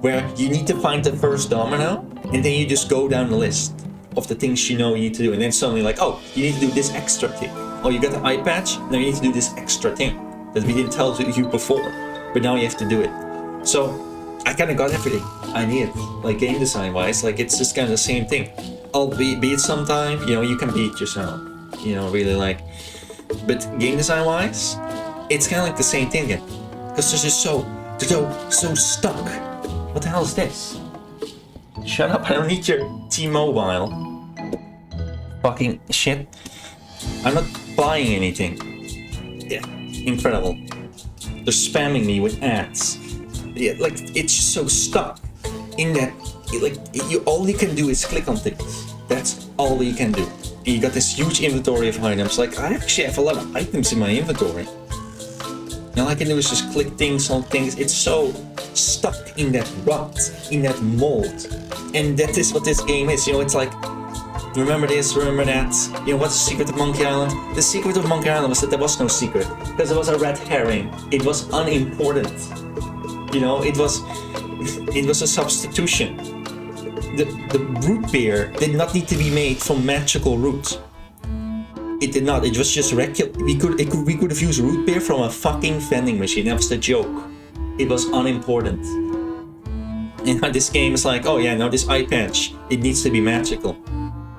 Speaker 1: where you need to find the first domino, and then you just go down the list of the things you know you need to do, and then suddenly like, oh, you need to do this extra thing. Oh, you got the eye patch, now you need to do this extra thing that we didn't tell you before, but now you have to do it. So I kind of got everything I needed, like game design wise. Like it's just kind of the same thing. Albeit sometime, you know, you can beat yourself, you know, really like. But game design wise, it's kind of like the same thing again, because they're just so stuck. What the hell is this? Shut up! I don't need your T-Mobile. Fucking shit. I'm not buying anything. Yeah, incredible. They're spamming me with ads. Yeah, like it's just so stuck in that. Like all you can do is click on things. That's all you can do. And you got this huge inventory of items. Like I actually have a lot of items in my inventory. And all I can do is just click things on things. It's so stuck in that rut, in that mold. And that is what this game is. You know, it's like, remember this, remember that. You know, what's the secret of Monkey Island? The secret of Monkey Island was that there was no secret. Because it was a red herring. It was unimportant. You know, it was a substitution. The root beer did not need to be made from magical roots. It did not. It was just regular. We could have used root beer from a fucking vending machine. That was the joke. It was unimportant. And this game is like, oh yeah, now this eye patch, it needs to be magical.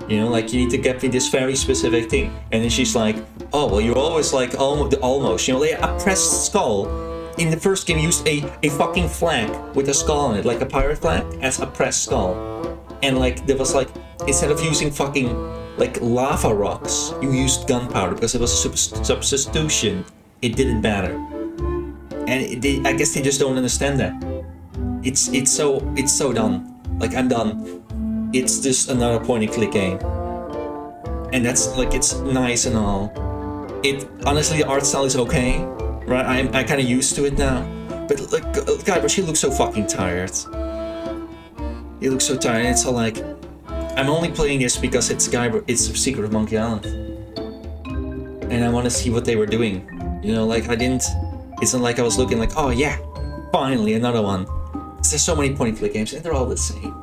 Speaker 1: You know, like you need to get me this very specific thing. And then she's like, oh well, you're always like almost. You know, like a pressed skull. In the first game, you used a fucking flag with a skull on it, like a pirate flag, as a pressed skull. And like there was like, instead of using fucking like lava rocks, you used gunpowder because it was a substitution. It didn't matter. And I guess they just don't understand that. It's so done. Like I'm done. It's just another point and click game. And that's like, it's nice and all. It honestly, the art style is okay. Right, I kind of used to it now, but like, Guybrush, he looks so fucking tired. He looks so tired. It's all like, I'm only playing this because it's Guybrush, it's Secret of Monkey Island, and I want to see what they were doing. You know, like it's not like I was looking like, oh yeah, finally another one. There's so many point and click games, and they're all the same.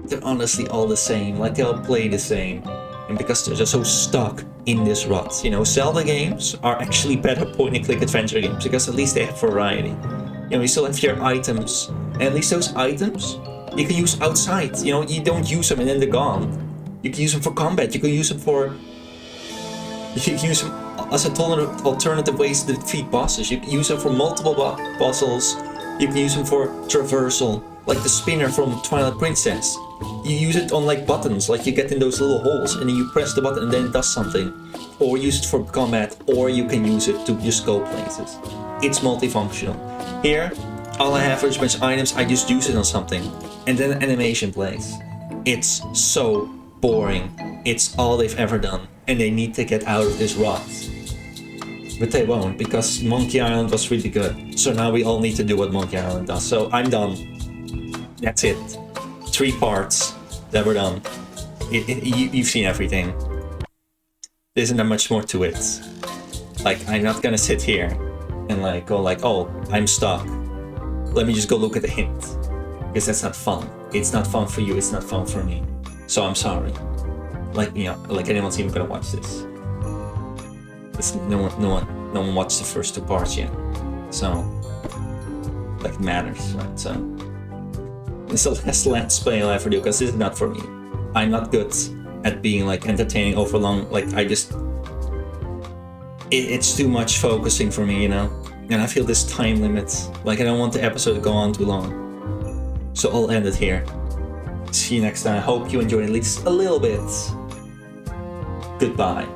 Speaker 1: They're honestly all the same. Like they all play the same, and because they're just so stuck in this rut. You know, Zelda games are actually better point and click adventure games because at least they have variety. You know, you still have your items, and at least those items you can use outside. You know, you don't use them and then they're gone. You can use them for combat. You can use them as alternative ways to defeat bosses. You can use them for multiple puzzles. You can use them for traversal, like the spinner from Twilight Princess. You use it on like buttons, like you get in those little holes and then you press the button and then it does something. Or use it for combat, or you can use it to just go places. It's multifunctional. Here, all I have is a bunch of items, I just use it on something. And then animation plays. It's so boring. It's all they've ever done. And they need to get out of this rut. But they won't, because Monkey Island was really good. So now we all need to do what Monkey Island does. So I'm done. That's it. 3 parts that were done. You've seen everything. There isn't that much more to it. Like, I'm not gonna sit here and like go like, oh, I'm stuck. Let me just go look at the hint. Because that's not fun. It's not fun for you, it's not fun for me. So I'm sorry. Like, you know, like anyone's even gonna watch this. No one watched the first 2 parts yet. So, like, it matters, right? So, it's the last Let's Play I'll ever do, because this is not for me. I'm not good at being, like, entertaining over long, like, it's too much focusing for me, you know? And I feel this time limit. Like, I don't want the episode to go on too long. So I'll end it here. See you next time. I hope you enjoyed at least a little bit. Goodbye.